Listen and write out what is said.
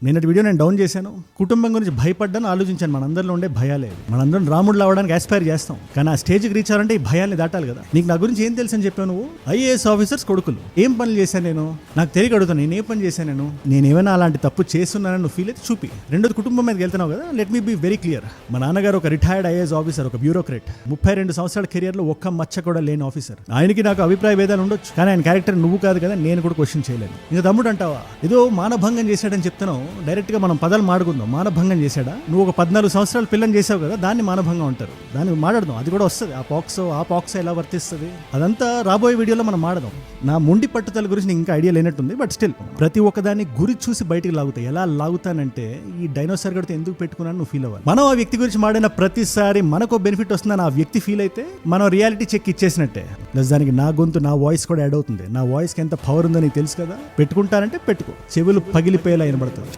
నిన్నటి వీడియో నేను డౌన్ చేశాను. కుటుంబం గురించి భయపడ్డాను, ఆలోచించాను. మనందరిలో ఉండే భయాలే. మనందరం రాముడు అవడానికి ఆస్పైర్ చేస్తాం, కానీ ఆ స్టేజ్కి రీచ్ అవ్వాలంటే ఈ భయాల్ని దాటాలి కదా. నీకు నా గురించి ఏం తెలుసు అని చెప్పావు నువ్వు? ఐఏఎస్ ఆఫీసర్స్ కొడుకులు. ఏం పనులు చేశాను నేను? నాకు తెలియక అడుగుతాను, నేను ఏ పని చేశాను? నేను ఏమైనా అలాంటి తప్పు చేస్తున్నానని నువ్వు ఫీల్ అయితే చూపి. రెండోది కుటుంబం మీదకి వెళ్తున్నావు కదా, let me be very clear. మా నాన్నగారు ఒక రిటైర్డ్ ఐఏఎస్ ఆఫీసర్, ఒక బ్యూరోక్రేట్. 32 సంవత్సరాల కెరియర్లో ఒక్క మచ్చ కూడా లేని ఆఫీసర్. ఆయనకి నాకు అభిప్రాయ భేదాలు ఉండొచ్చు, కానీ ఆయన క్యారెక్టర్ నువ్వు కాదు కదా, నేను కూడా క్వశ్చన్ చేయలేను. ఇంకా తమ్ముడు అంటావా, ఏదో మానభంగం చేశాడని చెప్తున్నావు. డైరెక్ట్ గా మనం పదాలు మాడుకుందాం. మానభంగం చేశాడా? నువ్వు ఒక 14 సంవత్సరాలు పిల్లని చేసావు కదా, దాన్ని మానభంగం అంటారు. దాన్ని మాట్లాడదాం, అది కూడా వస్తుంది. ఆ పాక్సో ఎలా వర్తిస్తుంది అదంతా రాబోయే వీడియోలో మనం మాడదాం. నా మొండి పట్టుదల గురించి ఇంకా ఐడియా లేనట్టుంది, బట్ స్టిల్ ప్రతి ఒక్కదాన్ని గురి చూసి బయటికి లాగుతాయి. ఎలా లాగుతానంటే, ఈ డైనోసార్ గడితో ఎందుకు పెట్టుకున్నాను నువ్వు ఫీల్ అవ్వాలి. మనం ఆ వ్యక్తి గురించి మాడిన ప్రతిసారి మనకు బెనిఫిట్ వస్తుందని ఆ వ్యక్తి ఫీల్ అయితే మనం రియాలిటీ చెక్ ఇచ్చేసినట్టే. ప్లస్ దానికి నా గొంతు, నా వాయిస్ కూడా యాడ్ అవుతుంది. నా వాయిస్కి ఎంత పవర్ ఉందో నీకు తెలుసు కదా. పెట్టుకుంటానంటే పెట్టుకో, చెవులు పగిలిపోయేలా వినబడుతుంది.